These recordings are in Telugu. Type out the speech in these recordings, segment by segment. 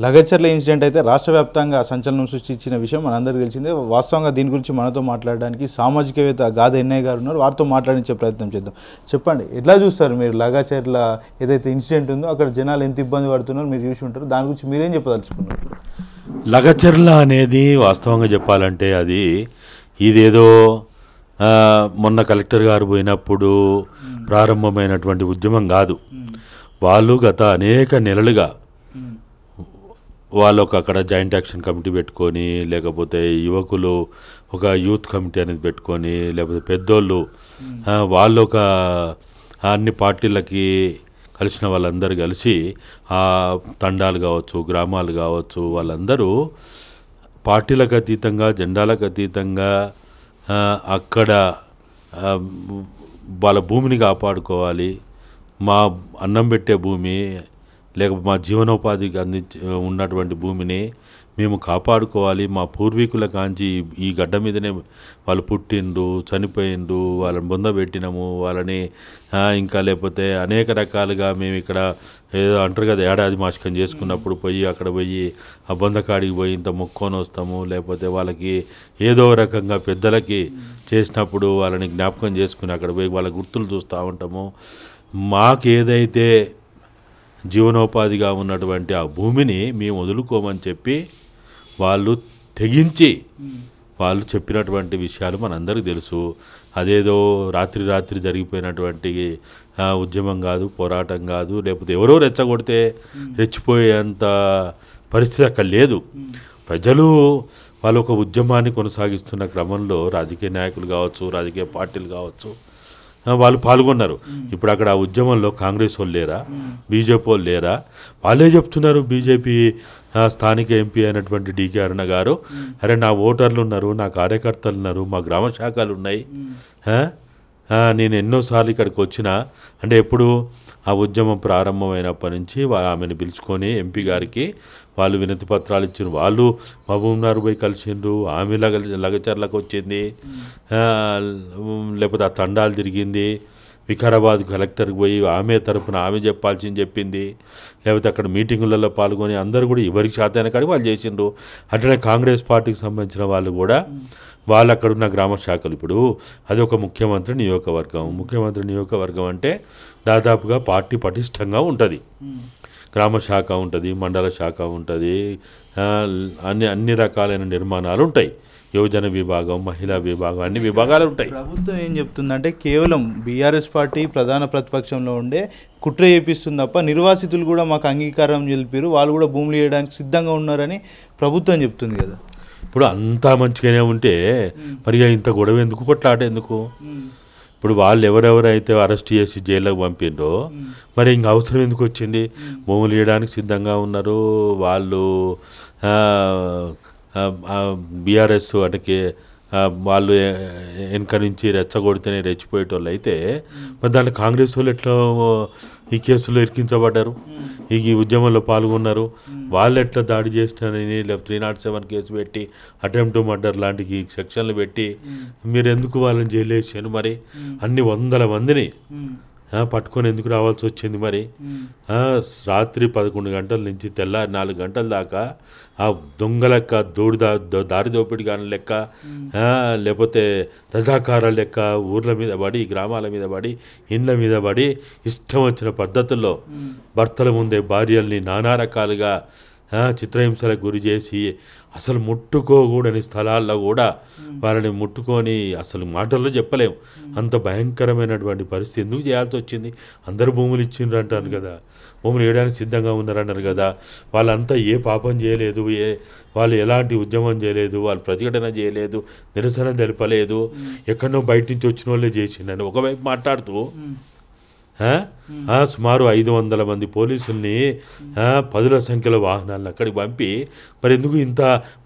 లగచర్ల ఇన్సిడెంట్ అయితే రాష్ట్ర వ్యాప్తంగా సంచలనం సృష్టించిన విషయం మనందరికీ తెలిసిందే. వాస్తవంగా దీని గురించి మనతో మాట్లాడడానికి సామాజికవేత్త గాదె ఎన్నయ్య గారు ఉన్నారు. వారితో మాట్లాడించే ప్రయత్నం చేద్దాం. చెప్పండి, ఎట్లా చూస్తారు మీరు లగచర్ల ఏదైతే ఇన్సిడెంట్ ఉందో అక్కడ జనాలు ఎంత ఇబ్బంది పడుతున్నారో మీరు చూసి ఉంటారు. దాని గురించి మీరేం చెప్పదలుచుకున్నారు? లగచర్ల అనేది వాస్తవంగా చెప్పాలంటే ఇదేదో మొన్న కలెక్టర్ గారు పోయినప్పుడు ప్రారంభమైనటువంటి ఉద్యమం కాదు. వాళ్ళు గత అనేక నెలలుగా వాళ్ళు అక్కడ జాయింట్ యాక్షన్ కమిటీ పెట్టుకొని, లేకపోతే యువకులు ఒక యూత్ కమిటీ అనేది పెట్టుకొని, లేకపోతే పెద్దోళ్ళు వాళ్ళు అన్ని పార్టీలకి కలిసిన వాళ్ళందరూ కలిసి ఆ తండాలు కావచ్చు, గ్రామాలు కావచ్చు, వాళ్ళందరూ పార్టీలకు అతీతంగా, జెండాలకు అతీతంగా అక్కడ వాళ్ళ భూమిని కాపాడుకోవాలి, మా అన్నం పెట్టే భూమి లేకపోతే మా జీవనోపాధికి ఉన్నటువంటి భూమిని మేము కాపాడుకోవాలి, మా పూర్వీకుల కాంచి ఈ గడ్డ మీదనే వాళ్ళు పుట్టిండ్రు, చనిపోయిండ్రు, వాళ్ళని బొందబెట్టినాము, వాళ్ళని ఇంకా లేకపోతే అనేక రకాలుగా మేము ఇక్కడ ఏదో అంటారు కదా, ఏడాది మాసికం చేసుకున్నప్పుడు అక్కడ పోయి ఆ బొందకాడికి పోయి ఇంత మొక్కొని వస్తాము, లేకపోతే వాళ్ళకి ఏదో రకంగా పెద్దలకి చేసినప్పుడు వాళ్ళని జ్ఞాపకం చేసుకుని అక్కడ పోయి వాళ్ళ గుర్తులు చూస్తూ ఉంటాము. మాకేదైతే జీవనోపాధిగా ఉన్నటువంటి ఆ భూమిని మేము వదులుకోమని చెప్పి వాళ్ళు తెగించి వాళ్ళు చెప్పినటువంటి విషయాలు మనందరికీ తెలుసు. అదేదో రాత్రి జరిగిపోయినటువంటి ఉద్యమం కాదు, పోరాటం కాదు, లేకపోతే ఎవరో రెచ్చగొడితే రెచ్చిపోయేంత పరిస్థితి అక్కడ లేదు. ప్రజలు వాళ్ళు ఒక ఉద్యమాన్ని కొనసాగిస్తున్న క్రమంలో రాజకీయ నాయకులు కావచ్చు, రాజకీయ పార్టీలు కావచ్చు, వాళ్ళు పాల్గొన్నారు. ఇప్పుడు అక్కడ ఆ ఉద్యమంలో కాంగ్రెస్ వాళ్ళు లేరా, బీజేపీ వాళ్ళు లేరా? వాళ్ళే చెప్తున్నారు. బీజేపీ స్థానిక ఎంపీ అయినటువంటి డికే అరుణ గారు, అరే నా ఓటర్లు ఉన్నారు, నా కార్యకర్తలు ఉన్నారు, మా గ్రామ శాఖలు ఉన్నాయి, నేను ఎన్నోసార్లు ఇక్కడికి వచ్చినా అంటే ఎప్పుడు ఆ ఉద్యమం ప్రారంభమైనప్పటి నుంచి ఆమెను పిలుచుకొని ఎంపీ గారికి వాళ్ళు వినతి పత్రాలు ఇచ్చారు. వాళ్ళు మహబూబ్నగర్ పోయి కలిసిండ్రు, ఆమె లగచర్లకు వచ్చింది, లేకపోతే ఆ తండాలు తిరిగింది, వికారాబాద్ కలెక్టర్కి పోయి ఆమె తరపున ఆమె చెప్పాల్సింది చెప్పింది, లేకపోతే అక్కడ మీటింగులలో పాల్గొని అందరూ కూడా ఎవరికి శాతాన్ని కాడికి వాళ్ళు చేసిండ్రు. అట్లనే కాంగ్రెస్ పార్టీకి సంబంధించిన వాళ్ళు కూడా వాళ్ళు అక్కడున్న గ్రామ శాఖలు, ఇప్పుడు అది ఒక ముఖ్యమంత్రి నియోజకవర్గం అంటే దాదాపుగా పార్టీ పటిష్టంగా ఉంటుంది. గ్రామ శాఖ ఉంటుంది, మండల శాఖ ఉంటుంది, అన్ని రకాలైన నిర్మాణాలు ఉంటాయి. యువజన విభాగం, మహిళా విభాగం, అన్ని విభాగాలు ఉంటాయి. ప్రభుత్వం ఏం చెప్తుందంటే కేవలం బీఆర్ఎస్ పార్టీ ప్రధాన ప్రతిపక్షంలో ఉండే కుట్ర చేపిస్తుంది తప్ప నిర్వాసితులు కూడా మాకు అంగీకారం తెలిపారు, వాళ్ళు కూడా భూములు ఇవ్వడానికి సిద్ధంగా ఉన్నారని ప్రభుత్వం చెప్తుంది కదా. ఇప్పుడు అంతా మంచిగానే ఉంటే మరి ఇంత గొడవ ఎందుకు, కొట్లాట ఎందుకు? ఇప్పుడు వాళ్ళు ఎవరెవరైతే అరెస్ట్ చేసి జైల్లోకి పంపిండ్రో మరి ఇంక అవసరం ఎందుకు వచ్చింది? భూములు ఇవ్వడానికి సిద్ధంగా ఉన్నారు వాళ్ళు. బీఆర్ఎస్ అంటే వాళ్ళు వెనక నుంచి రెచ్చగొడితేనే రెచ్చిపోయేటోళ్ళు అయితే మరి దాంట్లో కాంగ్రెస్ వాళ్ళు ఎట్లా ఈ కేసులో ఇరికించబడ్డారు, ఈ ఉద్యమంలో పాల్గొన్నారు? వాళ్ళు ఎట్లా దాడి చేసినారని లేకపోతే 307 కేసు పెట్టి అటెంప్ట్ మర్డర్ లాంటి సెక్షన్లు పెట్టి మీరు ఎందుకు వాళ్ళని జైలు వేసాను? మరి అన్ని వందల మందిని పట్టుకొని ఎందుకు రావాల్సి వచ్చింది? మరి రాత్రి 11 గంటల నుంచి తెల్లారి 4 గంటల దాకా ఆ దొంగ లెక్క దారి దోపిడి కానీ లెక్క, లేకపోతే రజాకార లెక్క ఊర్ల మీద పడి, గ్రామాల మీద పడి, ఇండ్ల మీద పడి ఇష్టం వచ్చిన పద్ధతుల్లో భర్తల ముందే భార్యల్ని నానా రకాలుగా చిత్రహింసలకు గురి చేసి అసలు ముట్టుకోకూడని స్థలాల్లో కూడా వాళ్ళని ముట్టుకొని అసలు మాటల్లో చెప్పలేము. అంత భయంకరమైనటువంటి పరిస్థితి ఎందుకు చేయాల్సి వచ్చింది? అందరూ భూములు ఇచ్చిండ్రు అంటారు కదా, భూములు వేయడానికి సిద్ధంగా ఉన్నారన్నారు కదా. వాళ్ళంతా ఏ పాపం చేయలేదు, వాళ్ళు ఎలాంటి ఉద్యమం చేయలేదు, వాళ్ళు ప్రతిఘటన చేయలేదు, నిరసన తెలపలేదు, ఎక్కడనో బయట నుంచి వచ్చిన వాళ్ళే చేసిండని ఒకవైపు మాట్లాడుతూ సుమారు 500 మంది పోలీసుల్ని 10ల సంఖ్యలో వాహనాలను అక్కడికి పంపి మరి ఎందుకు ఇంత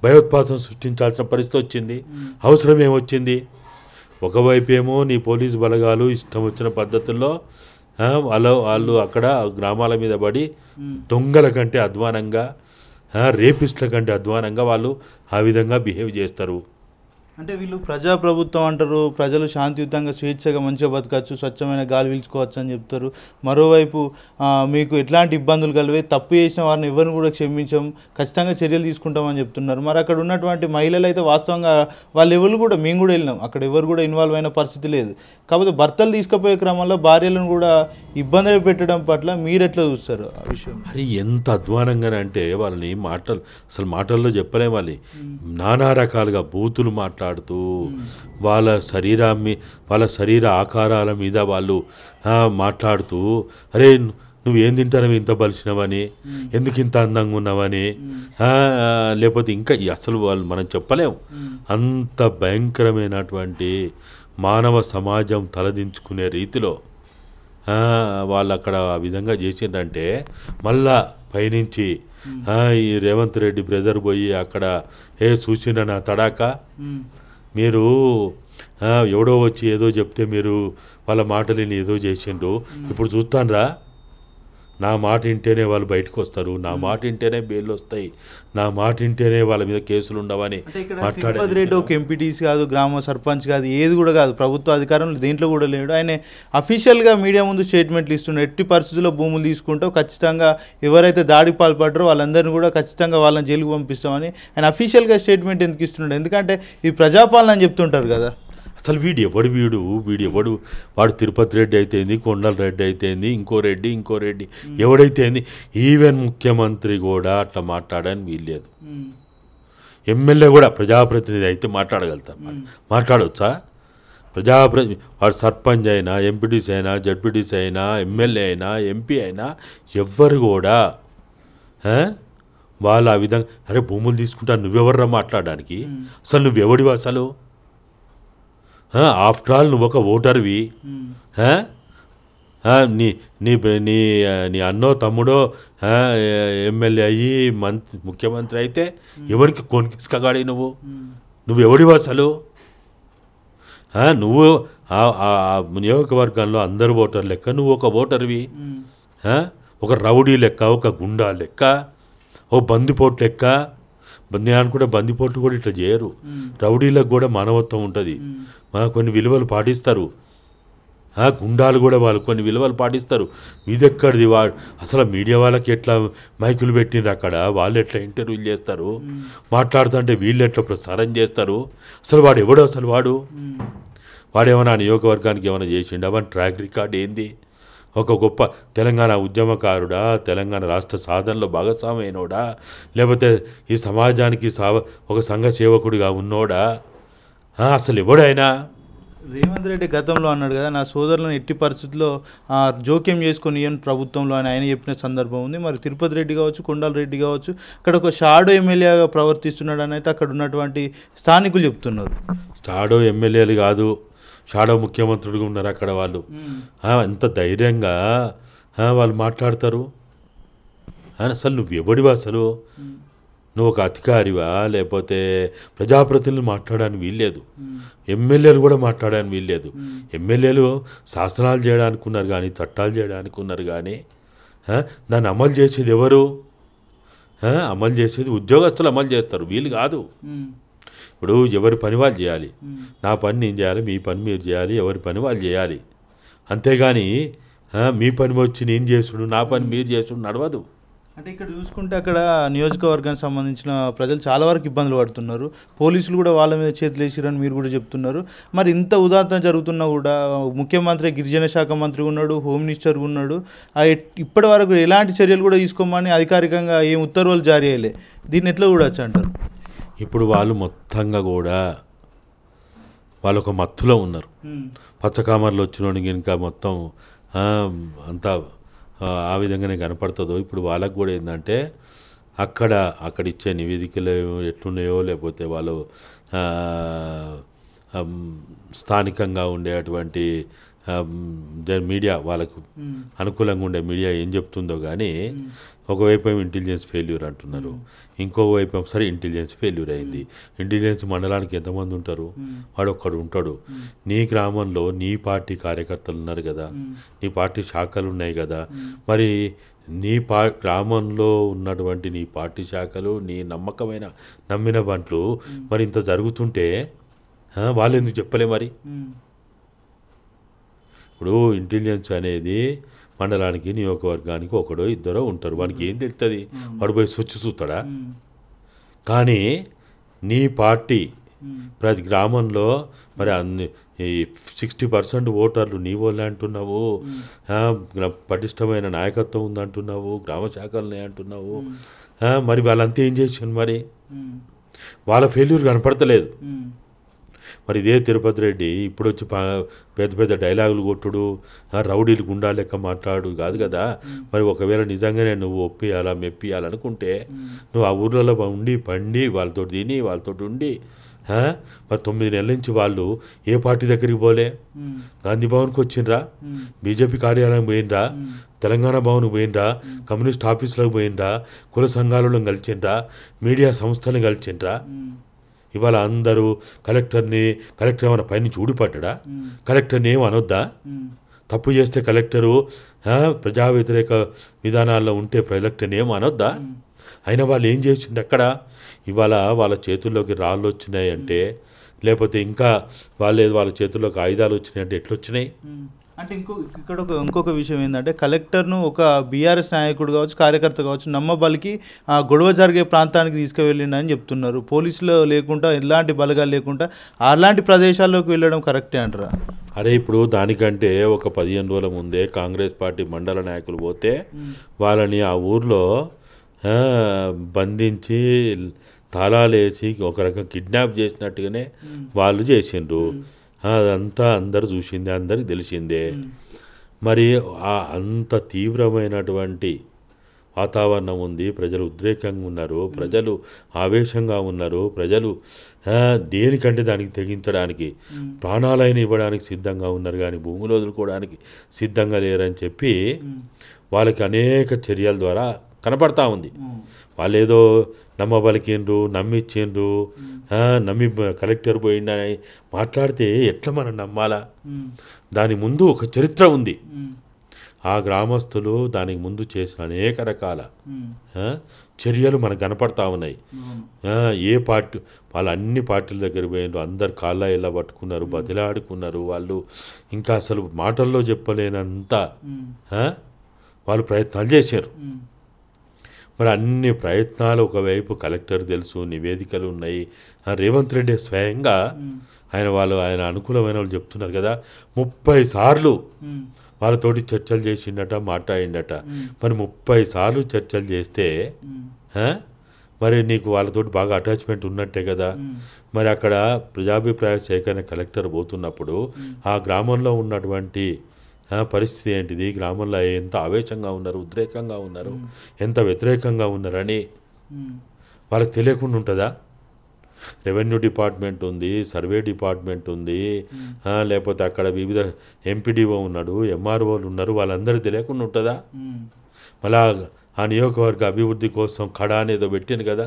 భయోత్పాతం సృష్టించాల్సిన పరిస్థితి వచ్చింది? అవసరం ఏమొచ్చింది? ఒకవైపు ఏమో నీ పోలీసు బలగాలు ఇష్టం వచ్చిన పద్ధతుల్లో వాళ్ళు అక్కడ గ్రామాల మీద పడి దొంగల కంటే అధ్వానంగా, రేపిస్టుల కంటే అధ్వానంగా వాళ్ళు ఆ విధంగా బిహేవ్ చేస్తారు. అంటే వీళ్ళు ప్రజాప్రభుత్వం అంటారు, ప్రజలు శాంతియుతంగా స్వేచ్ఛగా మంచిగా బతకచ్చు, స్వచ్ఛమైన గాలి పీల్చుకోవచ్చు అని చెప్తారు. మరోవైపు మీకు ఎట్లాంటి ఇబ్బందులు కలిగే, తప్పు చేసిన వారిని ఎవరిని కూడా క్షమించం, ఖచ్చితంగా చర్యలు తీసుకుంటామని చెప్తున్నారు. మరి అక్కడ ఉన్నటువంటి మహిళలు అయితే వాస్తవంగా వాళ్ళు ఎవరు కూడా, మేము కూడా వెళ్ళినాం, అక్కడ ఎవరు కూడా ఇన్వాల్వ్ అయిన పరిస్థితి లేదు. కాకపోతే భర్తలు తీసుకుపోయే క్రమంలో భార్యలను కూడా ఇబ్బందులు పెట్టడం పట్ల మీరు ఎట్లా చూస్తారు ఆ విషయం? అది ఎంత అధ్వానంగా అంటే వాళ్ళని అసలు మాటల్లో చెప్పలేం. నానా రకాలుగా బూతులు మాట్లాడుతూ వాళ్ళ శరీర ఆకారాల మీద వాళ్ళు మాట్లాడుతూ, అరే నువ్వేం తింటానవి ఇంత బలిసినవని, ఎందుకు ఇంత అందంగా ఉన్నావని, లేకపోతే ఇంకా అసలు వాళ్ళు మనం చెప్పలేం. అంత భయంకరమైనటువంటి మానవ సమాజం తలదించుకునే రీతిలో వాళ్ళు అక్కడ ఆ విధంగా చేసిండ్రంటే, మళ్ళా పైనుంచి ఈ రేవంత్ రెడ్డి బ్రదర్ పోయి అక్కడ చూసిన నా తడాక, మీరు ఎవడో వచ్చి ఏదో చెప్తే మీరు వాళ్ళ మాటలని ఏదో చేసిండ్రు, ఇప్పుడు చూస్తాన్రా, నా మాట వింటేనే వాళ్ళు బయటకు వస్తారు, నా మాట వింటేనే బెయిల్ వస్తాయి, నా మాట వింటేనే వాళ్ళ మీద కేసులు ఉండవని మాట్లాడే రెడ్డి ఒక ఎంపీటీసీ కాదు, గ్రామ సర్పంచ్ కాదు, ఏది కూడా కాదు, ప్రభుత్వ అధికారం దేంట్లో కూడా లేడు. ఆయన అఫీషియల్గా మీడియా ముందు స్టేట్మెంట్లు ఇస్తున్నాడు, ఎట్టి పరిస్థితుల్లో భూములు తీసుకుంటావు, ఖచ్చితంగా ఎవరైతే దాడికి పాల్పడ్డారో వాళ్ళందరినీ కూడా ఖచ్చితంగా వాళ్ళని జైలుకు పంపిస్తామని ఆయన అఫీషియల్గా స్టేట్మెంట్ ఎందుకు ఇస్తున్నాడు? ఎందుకంటే ఈ ప్రజాపాలన అని చెప్తుంటారు కదా. అసలు వీడు ఎవడు వాడు తిరుపతి రెడ్డి అయితేంది, కొండల రెడ్డి అయితేంది, ఇంకో రెడ్డి ఎవడైతేంది, ఈవెన్ ముఖ్యమంత్రి కూడా అట్లా మాట్లాడని వీల్లేదు. ఎమ్మెల్యే కూడా ప్రజాప్రతినిధి అయితే మాట్లాడగలుగుతాం, మాట్లాడవచ్చా? వాడు సర్పంచ్ అయినా, ఎంపీటీసీ అయినా, జడ్పీటీసీ అయినా, ఎమ్మెల్యే అయినా, ఎంపీ అయినా ఎవ్వరు కూడా వాళ్ళు ఆ విధంగా, అరే భూములు తీసుకుంటా నువ్వెవర్రా మాట్లాడడానికి, అసలు నువ్వెవడివి, అసలు ఆఫ్టర్ ఆల్ నువ్వు ఒక ఓటర్వి, నీ నీ నీ నీ అన్నో తమ్ముడో ఎమ్మెల్యే అయ్యి ముఖ్యమంత్రి అయితే ఎవరికి కొనికిసుకగాడి నువ్వెవడివి అసలు? నువ్వు నియోజకవర్గంలో అందరు ఓటర్ లెక్క నువ్వు ఒక ఓటర్వి, ఒక రౌడీ లెక్క, ఒక గుండా లెక్క, ఓ బందిపోటు లెక్క. నేను అనుకుంటే బందిపోట్లు కూడా ఇట్లా చేయరు, రౌడీలకు కూడా మానవత్వం ఉంటుంది, కొన్ని విలువలు పాటిస్తారు, గుండాలు కూడా వాళ్ళు కొన్ని విలువలు పాటిస్తారు. ఇదెక్కడిది? అసలు మీడియా వాళ్ళకి ఎట్లా మైకులు పెట్టిండ్రు అక్కడ, వాళ్ళు ఎట్లా ఇంటర్వ్యూలు చేస్తారు, మాట్లాడుతుంటే వీళ్ళు ఎట్లా ప్రసారం చేస్తారు? అసలు వాడు ఎవడు? అసలు వాడేమైనా నియోజకవర్గానికి ఏమైనా చేసిండు? అవన్నీ ట్రాక్ రికార్డ్ ఏంది? ఒక గొప్ప తెలంగాణ ఉద్యమకారుడా, తెలంగాణ రాష్ట్ర సాధనలో భాగస్వామైనోడా, లేకపోతే ఈ సమాజానికి ఒక సంఘ సేవకుడిగా ఉన్నోడా? అసలు ఎవడైనా? రేవంత్ రెడ్డి గతంలో అన్నాడు కదా, నా సోదరులను ఎట్టి పరిస్థితుల్లో జోక్యం చేసుకొని ప్రభుత్వంలో ఆయన చెప్పిన సందర్భం ఉంది. మరి తిరుపతి రెడ్డి కావచ్చు, కొండల రెడ్డి కావచ్చు, అక్కడ ఒక షాడో ఎమ్మెల్యేగా ప్రవర్తిస్తున్నాడు అని అయితే అక్కడ ఉన్నటువంటి స్థానికులు చెప్తున్నారు. షాడో ఎమ్మెల్యేలు కాదు, షాడో ముఖ్యమంత్రుడిగా ఉన్నారు అక్కడ వాళ్ళు. ఎంత ధైర్యంగా వాళ్ళు మాట్లాడతారు? అసలు నువ్వు ఎవడివా? అసలు నువ్వు ఒక అధికారివా, లేకపోతే ప్రజాప్రతినిధులు మాట్లాడడానికి వీల్లేదు, ఎమ్మెల్యేలు కూడా మాట్లాడడానికి వీల్లేదు. ఎమ్మెల్యేలు శాసనాలు చేయడానికి ఉన్నారు కానీ, చట్టాలు చేయడానికి ఉన్నారు కానీ, దాన్ని అమలు చేసేది ఎవరు? అమలు చేసేది ఉద్యోగస్తులు అమలు చేస్తారు, వీళ్ళు కాదు. ఇప్పుడు ఎవరి పని వాళ్ళు చేయాలి, నా పని నేను చేయాలి, మీ పని మీరు చేయాలి, ఎవరి పని వాళ్ళు చేయాలి. అంతేగాని మీ పని వచ్చి నేను చేసుడు, నా పని మీరు చేసుడు నడవదు. అంటే ఇక్కడ చూసుకుంటే అక్కడ నియోజకవర్గానికి సంబంధించిన ప్రజలు చాలా వరకు ఇబ్బందులు పడుతున్నారు, పోలీసులు కూడా వాళ్ళ మీద చేతులు వేసిరని మీరు కూడా చెప్తున్నారు. మరి ఇంత ఉదాహరణ జరుగుతున్నా కూడా ముఖ్యమంత్రి గిరిజన శాఖ మంత్రి ఉన్నాడు, హోమ్ మినిస్టర్ ఉన్నాడు, ఇప్పటి వరకు ఎలాంటి చర్యలు కూడా తీసుకోమని అధికారికంగా ఏం ఉత్తర్వులు జారీ అయ్యలే. దీన్ని ఎట్లా చూడొచ్చు అంటారు? ఇప్పుడు వాళ్ళు మొత్తంగా కూడా వాళ్ళు ఒక మత్తులో ఉన్నారు. పచ్చకామర్లు వచ్చినోడికి ఇంకా మొత్తం అంతా ఆ విధంగానే కనపడుతుందో. ఇప్పుడు వాళ్ళకు కూడా ఏంటంటే అక్కడ ఇచ్చే నివేదికలు ఎట్లున్నాయో, లేకపోతే వాళ్ళు స్థానికంగా ఉండేటువంటి మీడియా, వాళ్ళకు అనుకూలంగా ఉండే మీడియా ఏం చెప్తుందో కానీ, ఒకవైపు ఏమో ఇంటెలిజెన్స్ ఫెయిల్యూర్ అంటున్నారు, ఇంకోవైపు ఏమో సరే ఇంటెలిజెన్స్ ఫెయిల్యూర్ అయింది. ఇంటెలిజెన్స్ మండలానికి ఎంతమంది ఉంటారు? వాడు ఒక్కడు ఉంటాడు. నీ గ్రామంలో నీ పార్టీ కార్యకర్తలు ఉన్నారు కదా, నీ పార్టీ శాఖలు ఉన్నాయి కదా, మరి నీ గ్రామంలో ఉన్నటువంటి నీ పార్టీ శాఖలు, నీ నమ్మిన బంట్లు మరి ఇంత జరుగుతుంటే వాళ్ళు ఎందుకు చెప్పలే మరి? ఇప్పుడు ఇంటెలిజెన్స్ అనేది మండలానికి నియోజకవర్గానికి ఒకడో ఇద్దరో ఉంటారు, వానికి ఏం తెలుస్తుంది? వాడు పోయి స్వచ్ఛ చూస్తాడా? కానీ నీ పార్టీ ప్రతి గ్రామంలో మరి అన్ని 60% ఓటర్లు నీ వాళ్ళే అంటున్నావు, పటిష్టమైన నాయకత్వం ఉందంటున్నావు, గ్రామ శాఖలనే అంటున్నావు, మరి వాళ్ళంతా ఏం చేసాను? మరి వాళ్ళ ఫెయిల్యూర్ కనపడతలేదు. మరి ఇదే తిరుపతి రెడ్డి ఇప్పుడు వచ్చి పెద్ద పెద్ద డైలాగులు కొట్టుడు, రౌడీలు గుండా లెక్క మాట్లాడు కాదు కదా. మరి ఒకవేళ నిజంగానే నువ్వు ఒప్పియాలా మెప్పియాలనుకుంటే నువ్వు ఆ ఊర్లలో ఉండి పండి వాళ్ళతో తిని వాళ్ళతో ఉండి, మరి 9 నెలల నుంచి వాళ్ళు ఏ పార్టీ దగ్గరికి పోలే? గాంధీ భవన్కి వచ్చిండ్రా, బీజేపీ కార్యాలయం పోయిండ్రా, తెలంగాణ భవన్ పోయిండ్రా, కమ్యూనిస్ట్ ఆఫీసులకు పోయిండ్రా, కుల సంఘాలలో కలిసిండ్రా, మీడియా సంస్థలను కలిసిండ్రా. ఇవాళ అందరూ కలెక్టర్ ఏమైనా పైనుంచి ఊడిపడ్డా? కలెక్టర్ని ఏమి అనొద్దా? తప్పు చేస్తే కలెక్టరు ప్రజా వ్యతిరేక విధానాల్లో ఉంటే కలెక్టర్ని ఏమి అనొద్దా? అయినా వాళ్ళు ఏం చేసిండు అక్కడ? ఇవాళ వాళ్ళ చేతుల్లోకి రాళ్ళు వచ్చినాయి అంటే, లేకపోతే ఇంకా వాళ్ళ చేతుల్లోకి ఆయుధాలు వచ్చినాయి అంటే ఎట్లొచ్చినాయి? అంటే ఇంకొక విషయం ఏంటంటే, కలెక్టర్ను ఒక బీఆర్ఎస్ నాయకుడు కావచ్చు, కార్యకర్త కావచ్చు, నమ్మబలికి ఆ గొడవ జరిగే ప్రాంతానికి తీసుకువెళ్ళిండని చెప్తున్నారు. పోలీసులు లేకుండా, ఎలాంటి బలగాలు లేకుండా అలాంటి ప్రదేశాల్లోకి వెళ్ళడం కరెక్టే అంటారా? అరే ఇప్పుడు దానికంటే ఒక 15 రోజుల ముందే కాంగ్రెస్ పార్టీ మండల నాయకులు పోతే వాళ్ళని ఆ ఊర్లో బంధించి తాళాలు వేసి ఒక రకం కిడ్నాప్ చేసినట్టుగానే వాళ్ళు చేసిండ్రు. అదంతా అందరు చూసిందే, అందరికి తెలిసిందే. మరి అంత తీవ్రమైనటువంటి వాతావరణం ఉంది, ప్రజలు ఉద్రేకంగా ఉన్నారు, ప్రజలు ఆవేశంగా ఉన్నారు, ప్రజలు దేనికంటే దానికి తెగించడానికి ప్రాణాలైన ఇవ్వడానికి సిద్ధంగా ఉన్నారు, కానీ భూములు వదులుకోవడానికి సిద్ధంగా లేరని చెప్పి వాళ్ళకి అనేక చర్యల ద్వారా కనపడతా ఉంది. వాళ్ళు ఏదో నమ్మబలికిండ్రు, నమ్మిచ్చిండ్రు, నమ్మి కలెక్టర్ పోయిండని మాట్లాడితే ఎట్లా మనం నమ్మాలా? దాని ముందు ఒక చరిత్ర ఉంది. ఆ గ్రామస్తులు దానికి ముందు చేసిన అనేక రకాల చర్యలు మనకు కనపడతా ఉన్నాయి. ఏ పార్టీ వాళ్ళు అన్ని పార్టీల దగ్గర పోయినారు, అందరు కాళ్ళ ఇలా పట్టుకున్నారు, బతిలాడుకున్నారు. వాళ్ళు ఇంకా అసలు మాటల్లో చెప్పలేనంత వాళ్ళు ప్రయత్నాలు చేశారు. మరి అన్ని ప్రయత్నాలు ఒకవైపు కలెక్టర్ తెలుసు, నివేదికలు ఉన్నాయి. రేవంత్ రెడ్డి స్వయంగా ఆయన అనుకూలమైన వాళ్ళు చెప్తున్నారు కదా, 30 సార్లు వాళ్ళతోటి చర్చలు చేసిండట, మాట్లాడిండట. మరి 30 సార్లు చర్చలు చేస్తే మరి నీకు వాళ్ళతోటి బాగా అటాచ్మెంట్ ఉన్నట్టే కదా. మరి అక్కడ ప్రజాభిప్రాయ సేకరణ కలెక్టర్ పోతున్నప్పుడు ఆ గ్రామంలో ఉన్నటువంటి పరిస్థితి ఏంటిది, గ్రామంలో ఎంత ఆవేశంగా ఉన్నారు, ఉద్రేకంగా ఉన్నారు, ఎంత వ్యతిరేకంగా ఉన్నారని వాళ్ళకి తెలియకుండా ఉంటుందా? రెవెన్యూ డిపార్ట్మెంట్ ఉంది, సర్వే డిపార్ట్మెంట్ ఉంది, లేకపోతే అక్కడ వివిధ ఎంపీడీఓ ఉన్నాడు, ఎంఆర్ఓలు ఉన్నారు, వాళ్ళందరూ తెలియకుండా ఉంటుందా? మళ్ళా ఆ నియోజకవర్గ అభివృద్ధి కోసం కడా అనేదో పెట్టింది కదా.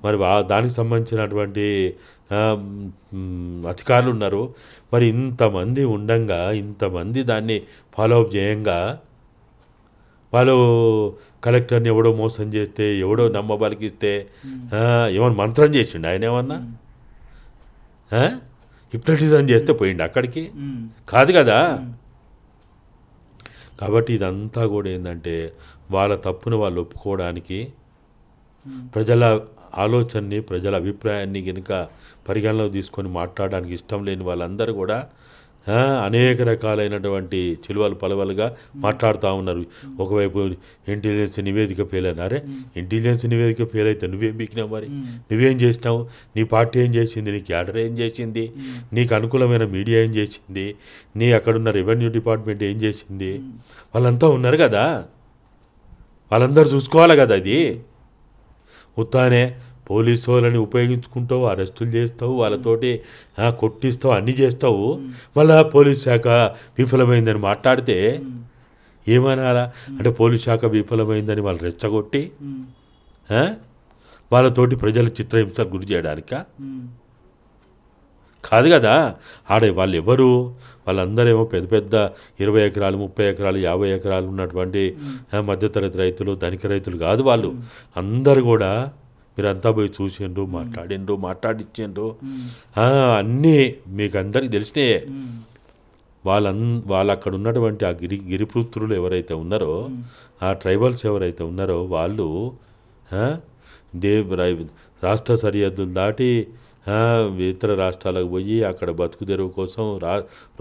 మరి దానికి సంబంధించినటువంటి అధికారులు ఉన్నారు. మరి ఇంతమంది ఉండంగా, ఇంతమంది దాన్ని ఫాలో అప్ చేయంగా వాళ్ళు కలెక్టర్ని ఎవడో మోసం చేస్తే, ఎవడో నమ్మబలికిస్తే ఏమన్నా మంత్రం చేసిండు ఆయన? ఏమన్నా హిప్నటిజం చేస్తే పోయిండు అక్కడికి? కాదు కదా. కాబట్టి ఇదంతా కూడా ఏంటంటే వాళ్ళ తప్పును వాళ్ళు ఒప్పుకోవడానికి, ప్రజల ఆలోచనని, ప్రజల అభిప్రాయాన్ని కనుక పరిగణలోకి తీసుకొని మాట్లాడడానికి ఇష్టం లేని వాళ్ళందరూ కూడా అనేక రకాలైనటువంటి చిలువలు పలవలుగా మాట్లాడుతూ ఉన్నారు. ఒకవైపు ఇంటెలిజెన్స్ నివేదిక ఫెయిల్ అయినారే, ఇంటెలిజెన్స్ నివేదిక ఫెయిల్ అయితే నువ్వేం బీకినావు? మరి నువ్వేం చేసినావు? నీ పార్టీ ఏం చేసింది? నీ క్యాడర్ ఏం చేసింది? నీకు అనుకూలమైన మీడియా ఏం చేసింది? నీ అక్కడున్న రెవెన్యూ డిపార్ట్మెంట్ ఏం చేసింది? వాళ్ళంతా ఉన్నారు కదా, వాళ్ళందరూ చూసుకోవాలి కదా. అది ఉత్తానే పోలీసు వాళ్ళని ఉపయోగించుకుంటావు, అరెస్టులు చేస్తావు, వాళ్ళతోటి కొట్టిస్తావు, అన్నీ చేస్తావు. మళ్ళా పోలీస్ శాఖ విఫలమైందని మాట్లాడితే ఏమనాలా? అంటే పోలీస్ శాఖ విఫలమైందని వాళ్ళు రెచ్చగొట్టి వాళ్ళతోటి ప్రజల చిత్రహింసకు గురి చేయడానిక? కాదు కదా. వాళ్ళు ఎవరు? వాళ్ళందరేమో పెద్ద పెద్ద 20 ఎకరాలు, 30 ఎకరాలు, 50 ఎకరాలు ఉన్నటువంటి మధ్యతరగతి రైతులు, ధనిక రైతులు కాదు వాళ్ళు. అందరు కూడా మీరంతా పోయి చూసిండ్రు, మాట్లాడిచ్చిండ్రు, అన్నీ మీకు అందరికి తెలిసినాయే. వాళ్ళు అక్కడ ఉన్నటువంటి ఆ గిరిపుత్రులు ఎవరైతే ఉన్నారో, ఆ ట్రైబల్స్ ఎవరైతే ఉన్నారో వాళ్ళు రాష్ట్ర సరిహద్దులు దాటి ఇతర రాష్ట్రాలకు పోయి అక్కడ బతుకు తెరువు కోసం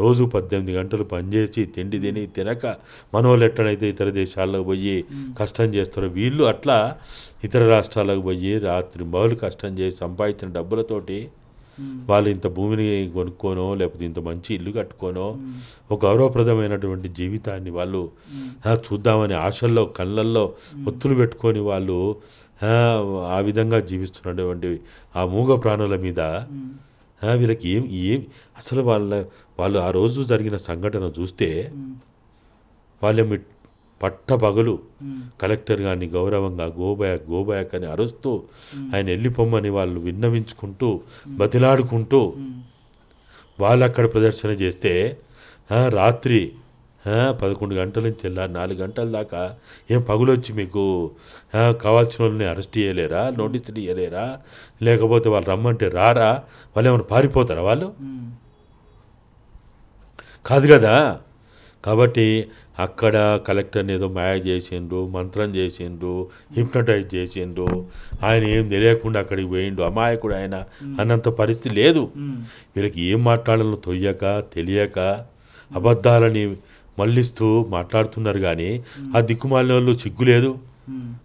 రోజు 18 గంటలు పనిచేసి తిండి తినక మనోళ్ళు ఎట్టనైతే ఇతర దేశాలకు పోయి కష్టం చేస్తారో వీళ్ళు అట్లా ఇతర రాష్ట్రాలకు పోయి రాత్రి బౌలు కష్టం చేసి సంపాదించిన డబ్బులతోటి వాళ్ళు ఇంత భూమిని కొనుక్కోనో లేకపోతే ఇంత మంచి ఇల్లు కట్టుకోనో ఒక గౌరవప్రదమైనటువంటి జీవితాన్ని వాళ్ళు చూద్దామని ఆశల్లో కళ్ళల్లో ఒత్తులు పెట్టుకొని వాళ్ళు ఆ విధంగా జీవిస్తున్నటువంటి ఆ మూగ ప్రాణుల మీద వీళ్ళకి ఏం అసలు వాళ్ళు ఆ రోజు జరిగిన సంఘటన చూస్తే వాళ్ళ పట్టపగలు కలెక్టర్ గారిని గౌరవంగా గోబ్యాక్ అని అరుస్తూ ఆయన వెళ్ళిపోమ్మని వాళ్ళు విన్నవించుకుంటూ బతిలాడుకుంటూ వాళ్ళు అక్కడ ప్రదర్శన చేస్తే రాత్రి 11 గంటల నుంచి 4 గంటల దాకా ఏం పగులొచ్చి మీకు కావాల్సిన వాళ్ళని అరెస్ట్ చేయలేరా, నోటీసులు ఇవ్వలేరా, లేకపోతే వాళ్ళు రమ్మంటే రారా, వాళ్ళు ఏమైనా పారిపోతారా? వాళ్ళు కాదు కదా. కాబట్టి అక్కడ కలెక్టర్ని ఏదో మాయ చేసిండ్రు, మంత్రం చేసిండ్రు, హిప్నటైజ్ చేసిండ్రు, ఆయన ఏం తెలియకుండా అక్కడికి పోయిండు, అమాయకుడు ఆయన అన్నంత పరిస్థితి లేదు. వీళ్ళకి ఏం మాట్లాడాలో తెలియక అబద్ధాలని మళ్ళిస్తూ మాట్లాడుతున్నారు. కానీ ఆ దిక్కుమాలిన వాళ్ళు సిగ్గు లేదు.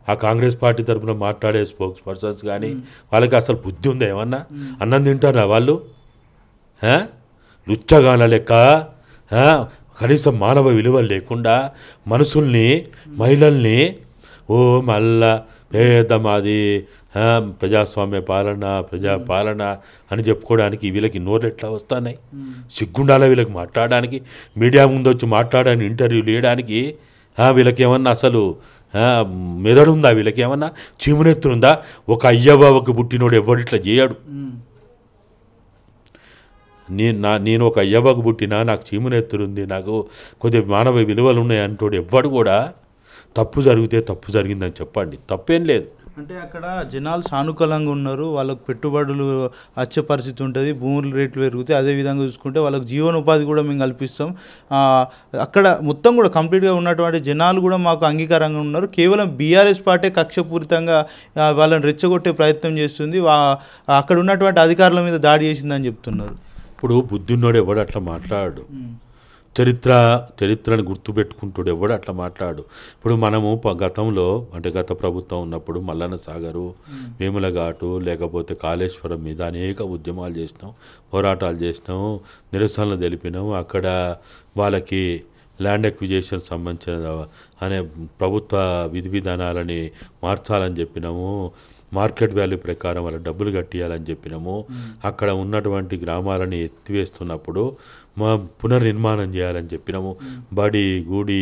ఆ కాంగ్రెస్ పార్టీ తరఫున మాట్లాడే స్పోక్స్ పర్సన్స్ కానీ వాళ్ళకి అసలు బుద్ధి ఉందా? ఏమన్నా అన్నం తింటారా వాళ్ళు? లుచ్చగాన లెక్క కనీసం మానవ విలువలు లేకుండా మనుషుల్ని, మహిళల్ని మళ్ళా మాది ప్రజాస్వామ్య ప్రజాపాలన అని చెప్పుకోవడానికి వీళ్ళకి నోరు ఎట్లా వస్తున్నాయి? సిగ్గుండాలా వీళ్ళకి మాట్లాడడానికి, మీడియా ముందు వచ్చి మాట్లాడడానికి, ఇంటర్వ్యూలు వేయడానికి? వీళ్ళకి ఏమన్నా అసలు మెదడుందా? వీళ్ళకి ఏమన్నా చీమునెత్తునుందా? ఒక అయ్యబాబుకి పుట్టినోడు ఎవడు ఇట్లా చేయడు. నేను ఒక అయ్యబాబుకు పుట్టినా, నాకు చీమునెత్తురుంది, నాకు కొద్దిగా మానవ విలువలు ఉన్నాయి అంటోడు ఎవ్వడు కూడా తప్పు జరిగితే తప్పు జరిగిందని చెప్పండి, తప్పేం లేదు. అంటే అక్కడ జనాలు సానుకూలంగా ఉన్నారు, వాళ్ళకు పెట్టుబడులు వచ్చే పరిస్థితి ఉంటుంది, భూముల రేట్లు పెరుగుతాయి. అదేవిధంగా చూసుకుంటే వాళ్ళకి జీవనోపాధి కూడా మేము కల్పిస్తాం. అక్కడ మొత్తం కూడా కంప్లీట్గా ఉన్నటువంటి జనాలు కూడా మాకు అంగీకారంగా ఉన్నారు. కేవలం బీఆర్ఎస్ పార్టీ కక్షపూరితంగా వాళ్ళని రెచ్చగొట్టే ప్రయత్నం చేస్తుంది, అక్కడ ఉన్నటువంటి అధికారుల మీద దాడి చేసిందని చెప్తున్నారు. ఇప్పుడు బుద్ధిన్నోడు ఎవడు అట్లా మాట్లాడు, చరిత్రను గుర్తుపెట్టుకుంటాడు ఎవడు అట్లా మాట్లాడు. ఇప్పుడు మనము గతంలో అంటే గత ప్రభుత్వం ఉన్నప్పుడు మల్లన్న సాగరు, వేముల ఘాటు, లేకపోతే కాళేశ్వరం మీద అనేక ఉద్యమాలు చేసినాం, పోరాటాలు చేసినాం, నిరసనలు తెలిపినాం. అక్కడ వాళ్ళకి ల్యాండ్ ఎక్విజేషన్ సంబంధించిన అనే ప్రభుత్వ విధి విధానాలని మార్చాలని చెప్పినాము, మార్కెట్ వాల్యూ ప్రకారం వాళ్ళ డబ్బులు కట్టియాలని చెప్పినాము. అక్కడ ఉన్నటువంటి గ్రామాలని ఎత్తివేస్తున్నప్పుడు పునర్నిర్మాణం చేయాలని చెప్పినాము. బడి గుడి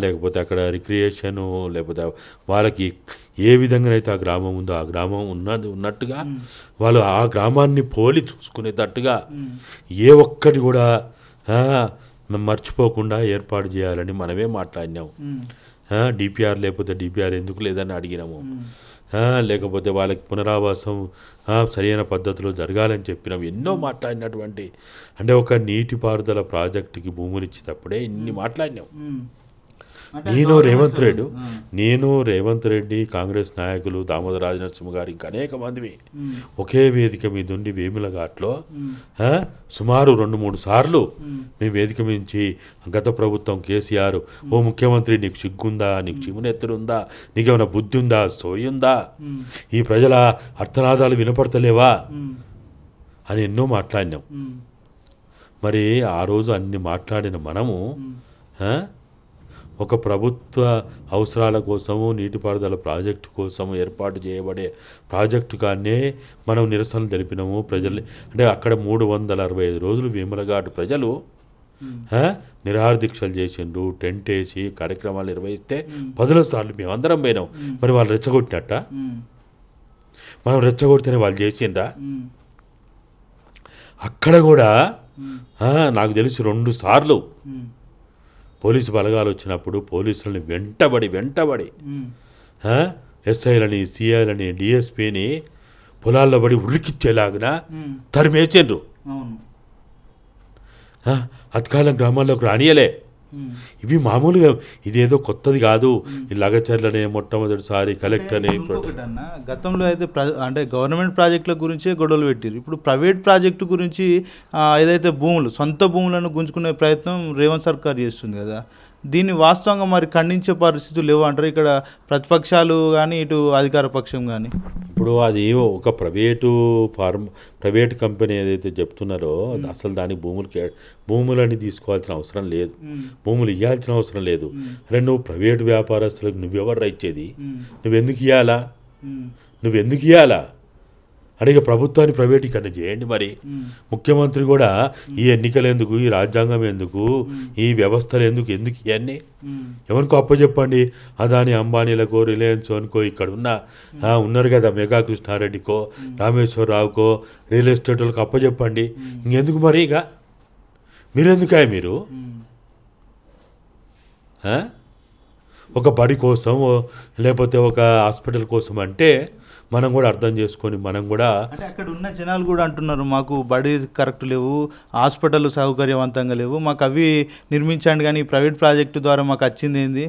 లేకపోతే అక్కడ రిక్రియేషను, లేకపోతే వాళ్ళకి ఏ విధంగానైతే ఆ గ్రామం ఉందో ఆ గ్రామం ఉన్నట్టుగా వాళ్ళు ఆ గ్రామాన్ని పోలి చూసుకునేటట్టుగా ఏ ఒక్కటి కూడా మర్చిపోకుండా ఏర్పాటు చేయాలని మనమే మాట్లాడినాము. డిపిఆర్ లేకపోతే డిపిఆర్ ఎందుకు లేదని అడిగినాము. లేకపోతే వాళ్ళకి పునరావాసం సరైన పద్ధతిలో జరగాలని చెప్పినాం. ఎన్నో మాట్లాడినటువంటి అంటే ఒక నీటిపారుదల ప్రాజెక్టుకి భూములు ఇచ్చేటప్పుడే ఇన్ని మాట్లాడినాం. నేను రేవంత్ రెడ్డి కాంగ్రెస్ నాయకులు దామోదర రాజనరసింహ గారు ఇంకా అనేక మందివి ఒకే వేదిక మీద ఉండి వేముల ఘాట్లో సుమారు 2-3 సార్లు మేము వేదిక మించి గత ప్రభుత్వం కేసీఆర్, ఓ ముఖ్యమంత్రి నీకు సిగ్గుందా, నీకు చిమునెత్తురుందా, నీకేమైనా బుద్ధి ఉందా, సోయుందా, ఈ ప్రజల అర్థనాదాలు వినపడతలేవా అని ఎన్నో మాట్లాడినాం. మరి ఆ రోజు అన్ని మాట్లాడిన మనము ఒక ప్రభుత్వ అవసరాల కోసము నీటిపారుదల ప్రాజెక్టు కోసము ఏర్పాటు చేయబడే ప్రాజెక్టు కానే మనం నిరసనలు తెలిపినాము. ప్రజలు అంటే అక్కడ 365 రోజులు వేములఘాటు ప్రజలు నిరాహార దీక్షలు చేసిండ్రు, టెంట్ వేసి కార్యక్రమాలు నిర్వహిస్తే 10 సార్లు మేమందరం పోయినాం. మరి వాళ్ళు రెచ్చగొట్టినట్ట? మనం రెచ్చగొడితేనే వాళ్ళు చేసిండ్రా? అక్కడ కూడా నాకు తెలిసి 2 సార్లు పోలీసు బలగాలు వచ్చినప్పుడు పోలీసులని వెంటబడి ఎస్ఐలని సిఐలని డిఎస్పీని పొలాల్లో పడి ఉరికిచ్చేలాగిన తరిమేసిండ్రు. అతకాలం గ్రామాల్లోకి రానియలే. ఇవి మామూలుగా ఇదేదో కొత్తది కాదు. ఈ లగచర్లనే మొట్టమొదటిసారి కలెక్టర్ని గతంలో అయితే అంటే గవర్నమెంట్ ప్రాజెక్టుల గురించే గొడవలు పెట్టారు. ఇప్పుడు ప్రైవేట్ ప్రాజెక్టు గురించి ఏదైతే భూములు సొంత భూములను గుంజుకునే ప్రయత్నం రేవంత్ సర్కార్ చేస్తుంది కదా, దీన్ని వాస్తవంగా మరి ఖండించే పరిస్థితులు లేవు అంటారు ఇక్కడ ప్రతిపక్షాలు కానీ ఇటు అధికార పక్షం కానీ? ఇప్పుడు అది ఒక ప్రైవేట్ కంపెనీ ఏదైతే చెప్తున్నారో అసలు దానికి భూములని తీసుకోవాల్సిన అవసరం లేదు, భూములు ఇవ్వాల్సిన అవసరం లేదు. అరే నువ్వు ప్రైవేటు వ్యాపారస్తులకు నువ్వెవరు ఇచ్చేది? నువ్వెందుకు ఇవ్వాలా? అడిగే ప్రభుత్వాన్ని ప్రైవేటీకరణ చేయండి. మరి ముఖ్యమంత్రి కూడా ఈ ఎన్నికలు ఎందుకు, ఈ రాజ్యాంగం ఎందుకు, ఈ వ్యవస్థలు ఎందుకు ఇవన్నీ ఎవరికో అప్పచెప్పండి. అదాని అంబానీలకో రిలయన్స్ అనుకో ఇక్కడ ఉన్నారు కదా మెగా కృష్ణారెడ్డికో రామేశ్వరరావుకో రియల్ ఎస్టేట్ వాళ్ళకి అప్పచెప్పండి. ఇంకెందుకు మరి ఇక మీరు ఒక బడి కోసం లేకపోతే ఒక హాస్పిటల్ కోసం అంటే మనం కూడా అర్థం చేసుకొని మనం కూడా అంటే అక్కడ ఉన్న జనాలు కూడా అంటున్నారు మాకు బడి కరెక్ట్ లేవు, హాస్పిటల్ సౌకర్యవంతంగా లేవు, మాకు అవి నిర్మించండి కానీ ప్రైవేట్ ప్రాజెక్టు ద్వారా మాకు వచ్చింది ఏంది,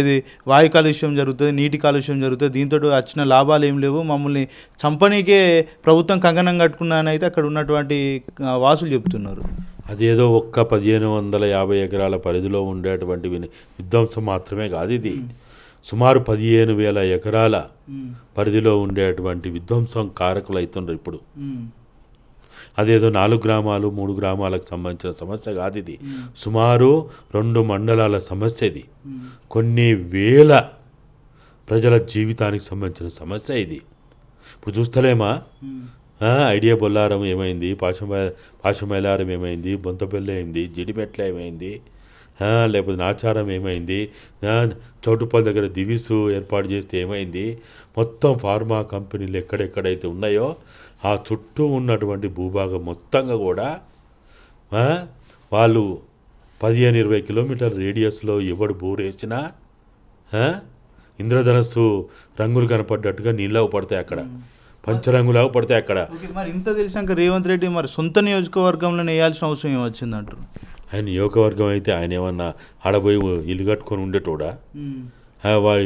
ఇది వాయు కాలుష్యం జరుగుతుంది, నీటి కాలుష్యం జరుగుతుంది, దీంతో వచ్చిన లాభాలు ఏం లేవు, మమ్మల్ని చంపనీకే ప్రభుత్వం కంకణం కట్టుకున్నానని అయితే అక్కడ ఉన్నటువంటి వాసులు చెప్తున్నారు. అదేదో ఒక్క 1550 ఎకరాల పరిధిలో ఉండేటువంటి విధ్వంసం మాత్రమే కాదు, ఇది సుమారు 15,000 ఎకరాల పరిధిలో ఉండేటువంటి విధ్వంసం కారకులు అవుతుండ్రు ఇప్పుడు. అదేదో 4 గ్రామాలు 3 గ్రామాలకు సంబంధించిన సమస్య కాదు, ఇది సుమారు 2 మండలాల సమస్య. ఇది కొన్ని వేల ప్రజల జీవితానికి సంబంధించిన సమస్య ఇది. ఇప్పుడు చూస్తలేమా ఐడియా బొల్లారం ఏమైంది, పాశమైలారం ఏమైంది, బొంతపల్లి ఏమైంది, జిడిమెట్ల ఏమైంది, లేకపోతే నాచారం ఏమైంది, చౌటుపల్లి దగ్గర దివిసు ఏర్పాటు చేస్తే ఏమైంది. మొత్తం ఫార్మా కంపెనీలు ఎక్కడెక్కడైతే ఉన్నాయో ఆ చుట్టూ ఉన్నటువంటి భూభాగం మొత్తంగా కూడా వాళ్ళు 15-20 కిలోమీటర్ల రేడియస్లో ఎవడు బోర్ వేసినా ఇంద్రధనస్సు రంగులు కనపడ్డట్టుగా నీళ్ళవు పడతాయి అక్కడ, పంచరంగులాగా పడతాయి అక్కడ. మరి ఇంత తెలిసాక రేవంత్ రెడ్డి మరి సొంత నియోజకవర్గంలో వేయాల్సిన అవసరం ఏమొచ్చిందంటారు? ఆయన నియోజకవర్గం అయితే ఆయన ఏమన్నా ఆడబోయి ఇల్లు కట్టుకొని ఉండేటోడా?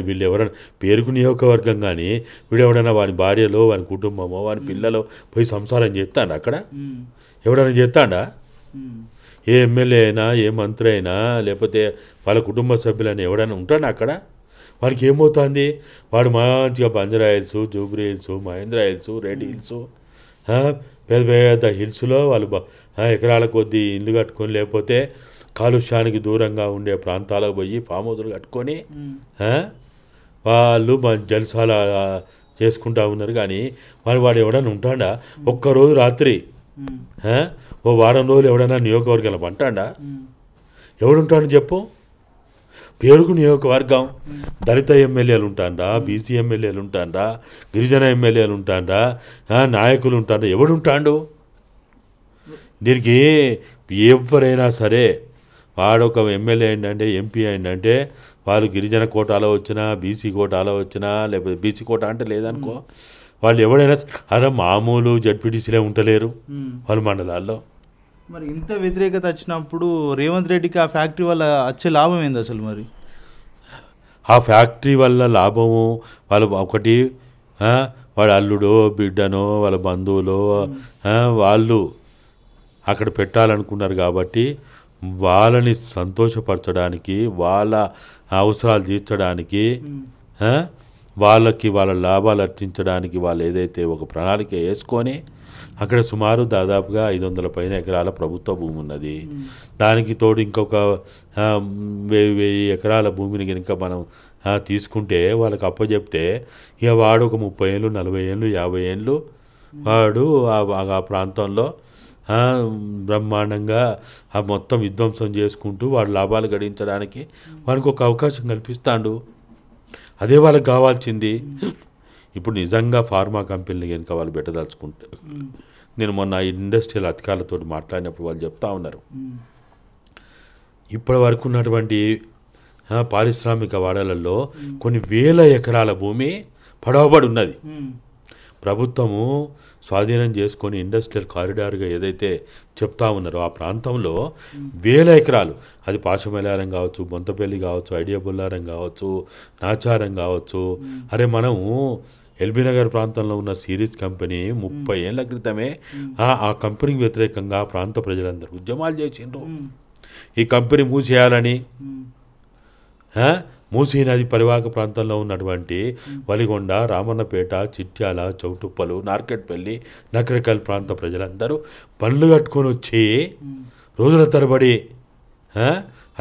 వీళ్ళు ఎవరైనా పేరుకు నియోజకవర్గం కానీ వీడు ఎవడైనా వాని భార్యలో వాని కుటుంబమో వాని పిల్లలో పోయి సంసారం చేస్తాడా? అక్కడ ఎవడైనా చేస్తాడా? ఏ ఎమ్మెల్యే అయినా ఏ మంత్రి అయినా లేకపోతే వాళ్ళ కుటుంబ సభ్యులైనా ఎవడైనా ఉంటాడా అక్కడ? వానికి ఏమవుతుంది? వాడు మంచిగా Banjara Hills, Jubilee Hills, Mahendra Hills, Reddy Hills, పెద్ద పెద్ద హిల్స్లో వాళ్ళు ఎకరాల కొద్దీ ఇల్లు కట్టుకొని లేకపోతే కాలుష్యానికి దూరంగా ఉండే ప్రాంతాలకు పోయి ఫామ్ హౌస్లు కట్టుకొని వాళ్ళు జలసాల చేసుకుంటా ఉన్నారు. కానీ వాడు ఎవడైనా ఉంటాడా? ఒక్కరోజు రాత్రి ఓ వారం రోజులు ఎవడైనా నియోజకవర్గంలో పంటాడా? ఎవడుంటాడు చెప్పు? పేరుకు నియోజకవర్గం దళిత ఎమ్మెల్యేలు ఉంటాడా, బీసీ ఎమ్మెల్యేలు ఉంటాడా, గిరిజన ఎమ్మెల్యేలు ఉంటాడా, నాయకులు ఉంటాడా? ఎవడుంటాడు? దీనికి ఎవరైనా సరే వాడొక ఎమ్మెల్యే అయిందంటే ఎంపీ అయిందంటే వాళ్ళు గిరిజన కోటాలో వచ్చినా బీసీ కోటాలో వచ్చినా లేకపోతే బీసీ కోటా అంటే లేదనుకో వాళ్ళు ఎవడైనా అరే మామూలు జడ్పీటీసీలే ఉండలేరు వాళ్ళ మండలాల్లో. మరి ఇంత వ్యతిరేకత వచ్చినప్పుడు రేవంత్ రెడ్డికి ఆ ఫ్యాక్టరీ వల్ల వచ్చే లాభం ఏంది అసలు? మరి ఆ ఫ్యాక్టరీ వల్ల లాభము వాళ్ళు ఒకటి వాడు అల్లుడో బిడ్డనో వాళ్ళ బంధువులో వాళ్ళు అక్కడ పెట్టాలనుకున్నారు కాబట్టి వాళ్ళని సంతోషపరచడానికి వాళ్ళ అవసరాలు తీర్చడానికి వాళ్ళకి వాళ్ళ లాభాలు అర్జించడానికి వాళ్ళు ఏదైతే ఒక ప్రణాళిక వేసుకొని అక్కడ సుమారు దాదాపుగా 500 పైన ఎకరాల ప్రభుత్వ భూమి ఉన్నది. దానికి తోడు ఇంకొక 1000 ఎకరాల భూమిని కనుక మనం తీసుకుంటే వాళ్ళకి అప్పచెప్తే ఇక వాడు ఒక 30 ఏళ్ళు 40 ఏళ్ళు 50 ఏళ్ళు వాడు ఆ ప్రాంతంలో బ్రహ్మాండంగా ఆ మొత్తం విధ్వంసం చేసుకుంటూ వాడు లాభాలు గడించడానికి వానికి ఒక అవకాశం కల్పిస్తాడు. అదే వాళ్ళకి కావాల్సింది. ఇప్పుడు నిజంగా ఫార్మా కంపెనీలు కనుక వాళ్ళు పెట్టదలుచుకుంటే నేను మొన్న ఇండస్ట్రియల్ అధికారులతో మాట్లాడినప్పుడు వాళ్ళు చెప్తా ఉన్నారు ఇప్పటి వరకు ఉన్నటువంటి పారిశ్రామిక వాడలలో కొన్ని వేల ఎకరాల భూమి పడవబడి ఉన్నది. ప్రభుత్వము స్వాధీనం చేసుకొని ఇండస్ట్రియల్ కారిడార్గా ఏదైతే చెప్తా ఉన్నారో ఆ ప్రాంతంలో వేల ఎకరాలు, అది పాశమేలారం కావచ్చు, బొంతపల్లి కావచ్చు, ఐడియా బొల్లారం కావచ్చు, నాచారం కావచ్చు. అరే మనము ఎల్బీ నగర్ ప్రాంతంలో ఉన్న సిరీస్ కంపెనీ 30 ఏళ్ల క్రితమే ఆ కంపెనీకి వ్యతిరేకంగా ఆ ప్రాంత ప్రజలందరూ ఉద్యమాలు చేసిండ్రు. ఈ కంపెనీ మూసేయాలని. మూసీ నది పరివాహక ప్రాంతంలో ఉన్నటువంటి వలిగొండ, రామన్నపేట, చిట్యాల, చౌటుప్పలు, నార్కెట్పల్లి, నకరికల్ ప్రాంత ప్రజలందరూ బండ్లు కట్టుకొని వచ్చి రోజుల తరబడి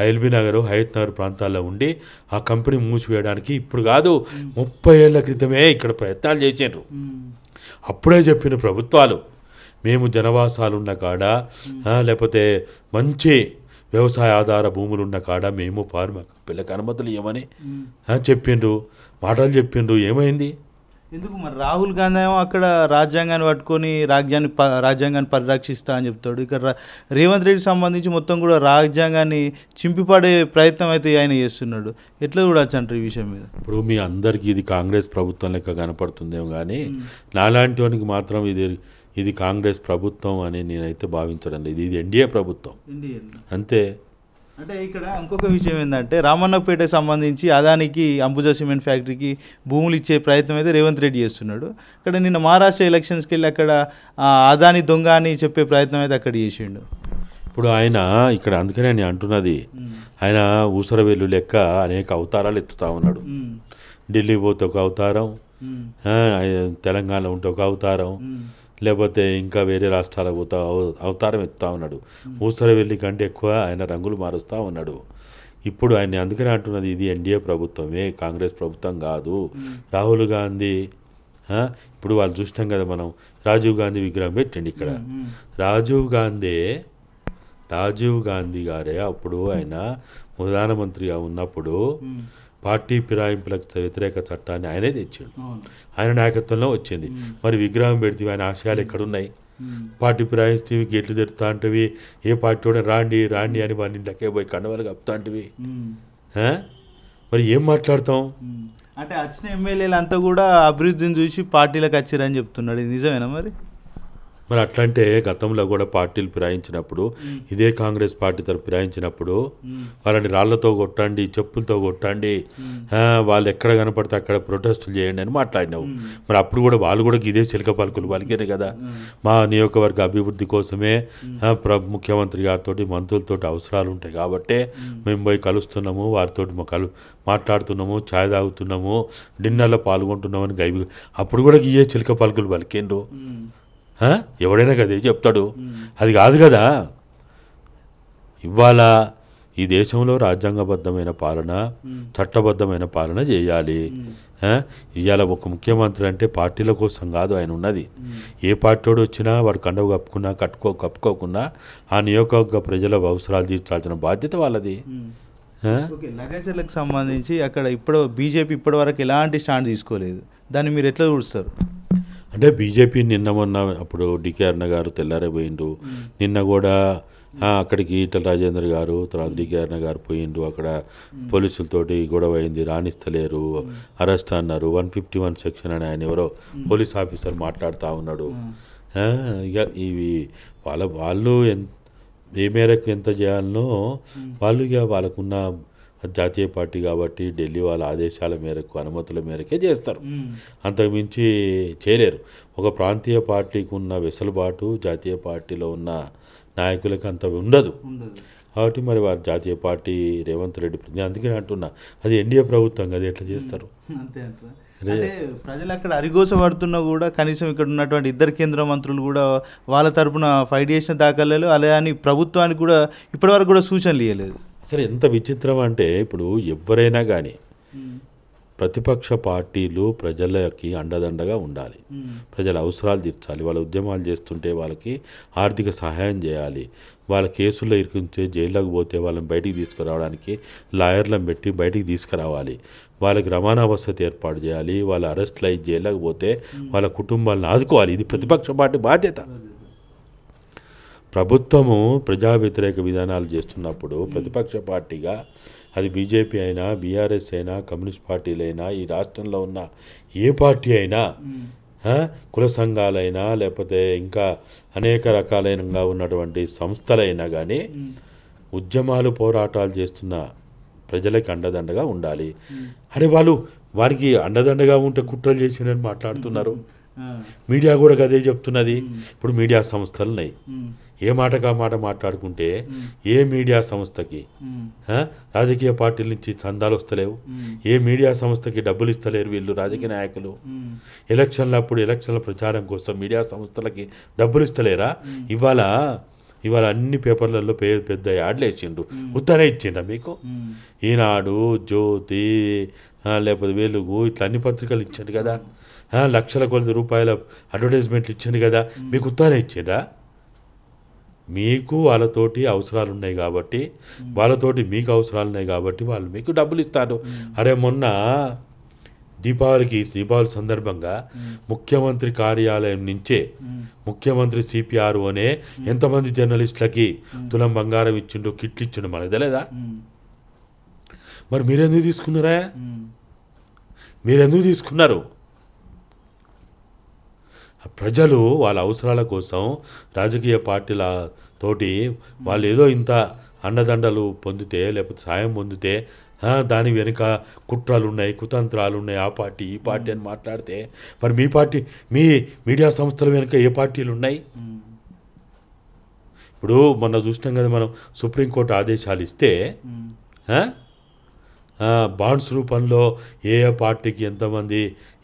ఎల్బీ నగర్, హయత్ నగర్ ప్రాంతాల్లో ఉండి ఆ కంపెనీ మూసివేయడానికి ఇప్పుడు కాదు 30 ఏళ్ల క్రితమే ఇక్కడ ప్రయత్నాలు చేసిండ్రు. అప్పుడే చెప్పిన ప్రభుత్వాలు మేము జనవాసాలు ఉన్న కాడ లేకపోతే మంచి వ్యవసాయ ఆధార భూములు ఉన్న కాడ మేము పిల్లకి అనుమతులు ఇవ్వమని చెప్పిండ్రు, మాటలు చెప్పిండ్రు. ఏమైంది? ఎందుకు మరి రాహుల్ గాంధీ ఏమో అక్కడ రాజ్యాంగాన్ని పట్టుకొని రాజ్యాంగాన్ని పరిరక్షిస్తా అని చెప్తాడు. ఇక్కడ రేవంత్ రెడ్డికి సంబంధించి మొత్తం కూడా రాజ్యాంగాన్ని చింపిపడే ప్రయత్నం అయితే ఆయన చేస్తున్నాడు. ఎట్లా చూడొచ్చు అంటారు ఈ విషయం మీద? ఇప్పుడు మీ అందరికీ ఇది కాంగ్రెస్ ప్రభుత్వం లెక్క కనపడుతుందేమో కానీ నాలాంటి వానికి మాత్రం ఇది కాంగ్రెస్ ప్రభుత్వం అని నేనైతే భావించడం లేదు. ఇది ఎన్డీఏ ప్రభుత్వం అంతే. అంటే ఇక్కడ ఇంకొక విషయం ఏంటంటే రామన్నపేటకి సంబంధించి అదానికి అంబుజా సిమెంట్ ఫ్యాక్టరీకి భూములు ఇచ్చే ప్రయత్నం అయితే రేవంత్ రెడ్డి చేస్తున్నాడు. అక్కడ నిన్న మహారాష్ట్ర ఎలక్షన్స్కి వెళ్ళి అక్కడ అదాని దొంగ అని చెప్పే ప్రయత్నం అయితే అక్కడ చేసిండు. ఇప్పుడు ఆయన ఇక్కడ అందుకనే నేను అంటున్నది, ఆయన ఊసరవేలు లెక్క అనేక అవతారాలు ఎత్తుతా ఉన్నాడు. ఢిల్లీ పోతే ఒక అవతారం, తెలంగాణ ఉంటే ఒక అవతారం, లేకపోతే ఇంకా వేరే రాష్ట్రాలకు పోతా అవతారం ఎత్తుతా ఉన్నాడు. ఊసరవెల్లి కంటే ఎక్కువ ఆయన రంగులు మారుస్తూ ఉన్నాడు. ఇప్పుడు ఆయన అందుకనే అంటున్నది ఇది ఎన్డీఏ ప్రభుత్వమే, కాంగ్రెస్ ప్రభుత్వం కాదు. రాహుల్ గాంధీ ఇప్పుడు వాళ్ళు చూసినాం కదా మనం, రాజీవ్ గాంధీ విగ్రహం పెట్టండి ఇక్కడ. రాజీవ్ గాంధీ గారే అప్పుడు ఆయన ప్రధానమంత్రిగా ఉన్నప్పుడు పార్టీ ఫిరాయింపులకు వ్యతిరేక చట్టాన్ని ఆయనే తెచ్చాడు. ఆయన నాయకత్వంలో వచ్చింది. మరి విగ్రహం పెడితే ఆయన ఆశయాలు ఎక్కడున్నాయి? పార్టీ ఫిరాయిస్తేవి, గేట్లు తెరుతా అంటవి, ఏ పార్టీ కూడా రాండి అని వాళ్ళ ఇంట్లోకే పోయి కండవాళ్ళు కప్పుతా అంటవి. మరి ఏం మాట్లాడతాం? అంటే వచ్చిన ఎమ్మెల్యేలు అంతా కూడా అభివృద్ధిని చూసి పార్టీలకు వచ్చారని చెప్తున్నాడు. ఇది నిజమేనా మరి? మరి అట్లంటే గతంలో కూడా పార్టీలు ఫిరాయించినప్పుడు, ఇదే కాంగ్రెస్ పార్టీ తరఫు ఫిరాయించినప్పుడు వాళ్ళని రాళ్లతో కొట్టండి, చెప్పులతో కొట్టండి, వాళ్ళు ఎక్కడ కనపడితే అక్కడ ప్రొటెస్టులు చేయండి అని మాట్లాడినావు. మరి అప్పుడు కూడా వాళ్ళు కూడా ఇదే చిలక పలుకులు పలికేనే కదా. మా నియోజకవర్గ అభివృద్ధి కోసమే ముఖ్యమంత్రి గారితో మంత్రులతో అవసరాలు ఉంటాయి కాబట్టి మేము పోయి కలుస్తున్నాము, వారితో మాట్లాడుతున్నాము, ఛాయ్ తాగుతున్నాము, డిన్నర్లో పాల్గొంటున్నాము అని గైబి అప్పుడు కూడా ఇదే చిలక పలుకులు పలికేండు. ఎవడైనా కదే చెప్తాడు. అది కాదు కదా. ఇవాళ ఈ దేశంలో రాజ్యాంగబద్ధమైన పాలన, చట్టబద్ధమైన పాలన చేయాలి. ఇవాళ ఒక ముఖ్యమంత్రి అంటే పార్టీల కోసం కాదు ఆయన ఉన్నది. ఏ పార్టీడు వచ్చినా వాడు కండవ కప్పుకున్నా కప్పుకోకున్నా ఆ నియోజకవర్గ ప్రజల అవసరాలు తీర్చాల్సిన బాధ్యత వాళ్ళది. లగచర్లకు సంబంధించి అక్కడ బీజేపీ ఇప్పటి వరకు ఎలాంటి స్టాండ్ తీసుకోలేదు. దాన్ని మీరు ఎట్లా చూస్తారు? అంటే బీజేపీ నిన్న మొన్న అప్పుడు డికే అరుణ గారు తెల్లారైపోయిండు. నిన్న కూడా అక్కడికి ఈటల రాజేందర్ గారు, తర్వాత డికే అరుణ గారు పోయిండు. అక్కడ పోలీసులతోటి గొడవ అయింది, రాణిస్తలేరు, అరెస్ట్ అన్నారు. 151 సెక్షన్ అని ఆయన ఎవరో పోలీస్ ఆఫీసర్ మాట్లాడుతూ ఉన్నాడు. ఇక ఇవి వాళ్ళు ఏ మేరకు ఎంత చేయాలనో వాళ్ళు ఇక వాళ్ళకున్న జాతీయ పార్టీ కాబట్టి ఢిల్లీ వాళ్ళ ఆదేశాల మేరకు, అనుమతుల మేరకే చేస్తారు. అంతకుమించి చేయలేరు. ఒక ప్రాంతీయ పార్టీకి ఉన్న వెసులుబాటు జాతీయ పార్టీలో ఉన్న నాయకులకు అంత ఉండదు. కాబట్టి మరి వారు జాతీయ పార్టీ రేవంత్ రెడ్డి, అందుకని అంటున్నా అది ఎన్డీఏ ప్రభుత్వం, అది ఎట్లా చేస్తారు? అంటే ప్రజలు అక్కడ అరిగోస పడుతున్నా కూడా కనీసం ఇక్కడ ఉన్నటువంటి 2 కేంద్ర మంత్రులు కూడా వాళ్ళ తరపున ఫైట్ చేసిన దాఖలాలు, అలాని ప్రభుత్వానికి కూడా ఇప్పటివరకు కూడా సూచనలు ఇవ్వలేదు. అసలు ఎంత విచిత్రం అంటే ఇప్పుడు ఎవరైనా కానీ ప్రతిపక్ష పార్టీలు ప్రజలకి అండదండగా ఉండాలి, ప్రజల అవసరాలు తీర్చాలి, వాళ్ళ ఉద్యమాలు చేస్తుంటే వాళ్ళకి ఆర్థిక సహాయం చేయాలి, వాళ్ళ కేసుల్లో ఇరికించే జైల్లోకి పోతే వాళ్ళని బయటికి తీసుకురావడానికి లాయర్లను పెట్టి బయటికి తీసుకురావాలి, వాళ్ళకి రవాణా వసతి ఏర్పాటు చేయాలి, వాళ్ళ అరెస్ట్లు అయ్యి జైల్లోకి పోతే వాళ్ళ కుటుంబాలను ఆదుకోవాలి. ఇది ప్రతిపక్ష పార్టీ బాధ్యత. ప్రభుత్వము ప్రజా వ్యతిరేక విధానాలు చేస్తున్నప్పుడు ప్రతిపక్ష పార్టీగా అది బీజేపీ అయినా, బీఆర్ఎస్ అయినా, కమ్యూనిస్ట్ పార్టీలైనా, ఈ రాష్ట్రంలో ఉన్న ఏ పార్టీ అయినా, కుల సంఘాలైనా, లేకపోతే ఇంకా అనేక రకాలైనగా ఉన్నటువంటి సంస్థలైనా కానీ ఉద్యమాలు పోరాటాలు చేస్తున్న ప్రజలకు అండదండగా ఉండాలి. అరే వారికి అండదండగా ఉంటే కుట్రలు చేసినని మాట్లాడుతున్నారు. మీడియా కూడా అదే చెప్తున్నది. ఇప్పుడు మీడియా సంస్థలు ఉన్నాయి. ఏ మాటకా మాట మాట్లాడుకుంటే ఏ మీడియా సంస్థకి రాజకీయ పార్టీల నుంచి చందాలు వస్తలేవు, ఏ మీడియా సంస్థకి డబ్బులు ఇస్తలేరు వీళ్ళు రాజకీయ నాయకులు. ఎలక్షన్లప్పుడు ఎలక్షన్ల ప్రచారం కోసం మీడియా సంస్థలకి డబ్బులు ఇస్తలేరా? ఇవాళ అన్ని పేపర్లలో పెద్ద యాడ్లు వేసిండు, ఉత్తనే ఇచ్చిండ్రా మీకు? ఈనాడు, జ్యోతి, లేకపోతే వెలుగు, ఇట్లా అన్ని పత్రికలు ఇచ్చాను కదా, లక్షల కొద్ది రూపాయల అడ్వర్టైజ్మెంట్లు ఇచ్చాను కదా, మీకు ఉత్తనే ఇచ్చిండ్రా? మీకు వాళ్ళతోటి అవసరాలు ఉన్నాయి కాబట్టి, వాళ్ళతోటి మీకు అవసరాలు ఉన్నాయి కాబట్టి వాళ్ళు మీకు డబ్బులు ఇస్తారు. అరే మొన్న దీపావళి సందర్భంగా ముఖ్యమంత్రి కార్యాలయం నుంచే ముఖ్యమంత్రి సిపిఆర్ఓనే ఎంతమంది జర్నలిస్టులకి తులం బంగారం ఇచ్చిండు, కిట్లు ఇచ్చిండు మనకు తెలియదా? మరి మీరెందుకు తీసుకున్నారా? మీరెందుకు తీసుకున్నారు? ప్రజలు వాళ్ళ అవసరాల కోసం రాజకీయ పార్టీల తోటి వాళ్ళు ఏదో ఇంత అండదండలు పొందితే, లేకపోతే సాయం పొందితే దాని వెనుక కుట్రలు ఉన్నాయి, కుతంత్రాలు ఉన్నాయి, ఆ పార్టీ ఈ పార్టీ అని మాట్లాడితే, మరి మీ మీడియా సంస్థల వెనుక ఏ పార్టీలు ఉన్నాయి? ఇప్పుడు మొన్న చూసినాం కదా మనం, సుప్రీంకోర్టు ఆదేశాలు ఇస్తే బాండ్స్ రూపంలో ఏ పార్టీకి ఎంతమంది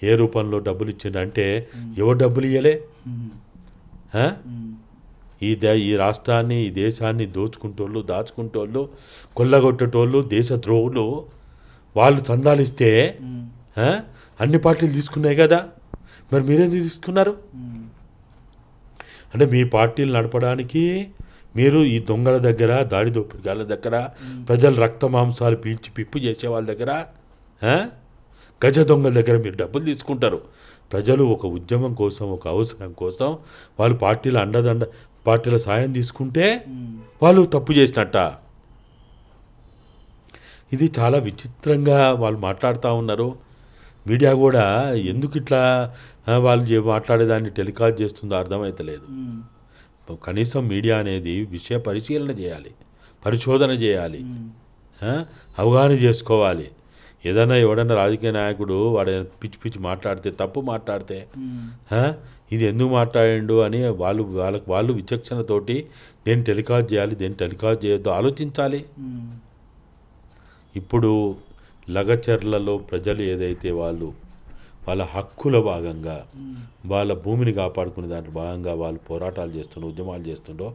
ఏ రూపంలో డబ్బులు ఇచ్చిండంటే ఎవరు డబ్బులు ఇవ్వలే. ఈ రాష్ట్రాన్ని, ఈ దేశాన్ని దోచుకుంటోళ్ళు, దాచుకుంటోళ్ళు, కొల్లగొట్టేటోళ్ళు, దేశద్రోహులు వాళ్ళు చందాలు ఇస్తే అన్ని పార్టీలు తీసుకున్నాయి కదా, మరి మీరేందుకు తీసుకున్నారు? అంటే మీ పార్టీలు నడపడానికి మీరు ఈ దొంగల దగ్గర, దాడి దోపిడిగాళ్ళ దగ్గర, ప్రజల రక్త మాంసాలు పీల్చి పిప్పు చేసే వాళ్ళ దగ్గర, గజ దొంగల దగ్గర మీరు డబ్బులు తీసుకుంటారు. ప్రజలు ఒక ఉద్యమం కోసం, ఒక అవసరం కోసం వాళ్ళు పార్టీల సాయం తీసుకుంటే వాళ్ళు తప్పు చేసినట్ట. ఇది చాలా విచిత్రంగా వాళ్ళు మాట్లాడుతూ ఉన్నారు. మీడియా కూడా ఎందుకు ఇట్లా వాళ్ళు మాట్లాడేదాన్ని టెలికాస్ట్ చేస్తుందో అర్థమవుతలేదు. కనీసం మీడియా అనేది విషయ పరిశీలన చేయాలి, పరిశోధన చేయాలి, అవగాహన చేసుకోవాలి. ఏదైనా ఎవడన్నా రాజకీయ నాయకుడు వాడు పిచ్చి మాట్లాడితే, తప్పు మాట్లాడితే ఇది ఎందుకు మాట్లాడిండు అని వాళ్ళు విచక్షణతోటి దేన్ని టెలికాస్ట్ చేయాలి, దేన్ని టెలికాస్ట్ చేయొద్దు ఆలోచించాలి. ఇప్పుడు లగచర్లలో ప్రజలు ఏదైతే వాళ్ళ హక్కుల భాగంగా, వాళ్ళ భూమిని కాపాడుకునే దాంట్లో భాగంగా వాళ్ళు పోరాటాలు చేస్తుండో, ఉద్యమాలు చేస్తుండో,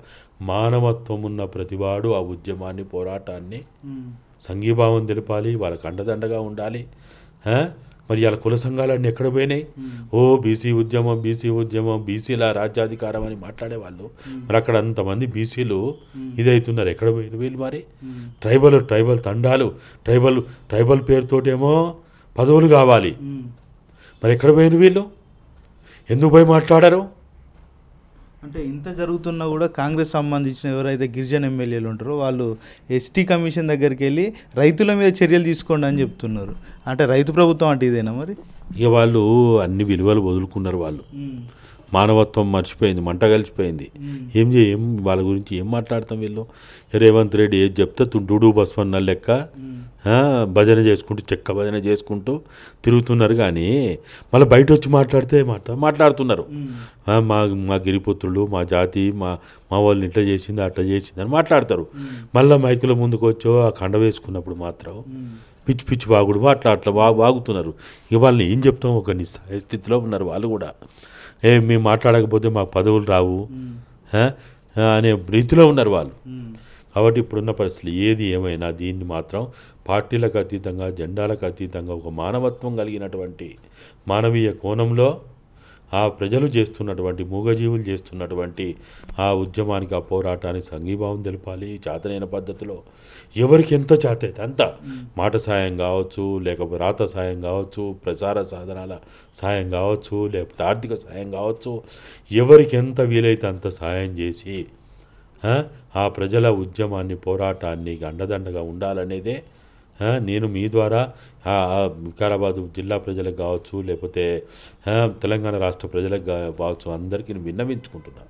మానవత్వం ఉన్న ప్రతివాడు ఆ ఉద్యమాన్ని, పోరాటాన్ని సంఘీభావం తెలిపాలి, వాళ్ళకి అండదండగా ఉండాలి. మరి వాళ్ళ కుల సంఘాలన్నీ ఎక్కడ పోయినాయి? బీసీ ఉద్యమం, బీసీల రాజ్యాధికారం అని మాట్లాడేవాళ్ళు. మరి అక్కడ అంతమంది బీసీలు ఇదవుతున్నారు, ఎక్కడ పోయిన వీళ్ళు? మరి ట్రైబల్ తండాలు, ట్రైబల్ పేరుతోటేమో పదవులు కావాలి, మరి ఎక్కడ పోయిన వీళ్ళు? ఎందుకు పోయి మాట్లాడారు? అంటే ఇంత జరుగుతున్నా కూడా కాంగ్రెస్ సంబంధించిన ఎవరైతే గిరిజన ఎమ్మెల్యేలు ఉంటారో వాళ్ళు ఎస్టీ కమిషన్ దగ్గరికి వెళ్ళి రైతుల మీద చర్యలు తీసుకోండి అని చెప్తున్నారు. అంటే రైతు ప్రభుత్వం అంటే ఇదేనా? మరి ఇక వాళ్ళు అన్ని విలువలు వదులుకున్నారు. వాళ్ళు మానవత్వం మర్చిపోయింది, మంట కలిసిపోయింది. ఏం వాళ్ళ గురించి ఏం మాట్లాడతాం? వీళ్ళు రేవంత్ రెడ్డి ఏది చెప్తే తుంటుడు బస్వన్న లెక్క భజన చేసుకుంటూ, చెక్క భజన చేసుకుంటూ తిరుగుతున్నారు. కానీ మళ్ళీ బయట వచ్చి మాట్లాడితే మాట్లాడుతున్నారు. మా గిరిపుత్రులు, మా జాతి, మా వాళ్ళని ఇట్లా చేసింది, అట్లా చేసింది అని మాట్లాడతారు. మళ్ళీ మైకుల ముందుకు వచ్చో ఆ కండ వేసుకున్నప్పుడు మాత్రం పిచ్చి బాగుడు అట్లా బాగుతున్నారు. ఇక వాళ్ళని ఏం చెప్తాం? ఒక నిస్సహాయ స్థితిలో ఉన్నారు వాళ్ళు కూడా. మేము మాట్లాడకపోతే మాకు పదవులు రావు అనే రీతిలో ఉన్నారు వాళ్ళు. కాబట్టి ఇప్పుడున్న పరిస్థితులు ఏది ఏమైనా దీన్ని మాత్రం పార్టీలకు అతీతంగా, జెండాలకు అతీతంగా ఒక మానవత్వం కలిగినటువంటి మానవీయ కోణంలో ఆ ప్రజలు చేస్తున్నటువంటి, మూగజీవులు చేస్తున్నటువంటి ఆ ఉద్యమానికి, ఆ పోరాటానికి సంఘీభావం తెలపాలి. చేతనైన పద్ధతిలో ఎవరికి ఎంత చేతైతే అంత, మాట సాయం కావచ్చు, లేకపోతే రాత సాయం కావచ్చు, ప్రచార సాధనాల సాయం కావచ్చు, లేకపోతే ఆర్థిక సాయం కావచ్చు, ఎవరికి ఎంత వీలైతే అంత సాయం చేసి ఆ ప్రజల ఉద్యమాన్ని, పోరాటాన్ని అండదండగా ఉండాలనేదే నేను మీ ద్వారా వికారాబాద్ జిల్లా ప్రజలకు కావచ్చు, లేకపోతే తెలంగాణ రాష్ట్ర ప్రజలకు కావచ్చు, అందరికీ విన్నవించుకుంటున్నాను.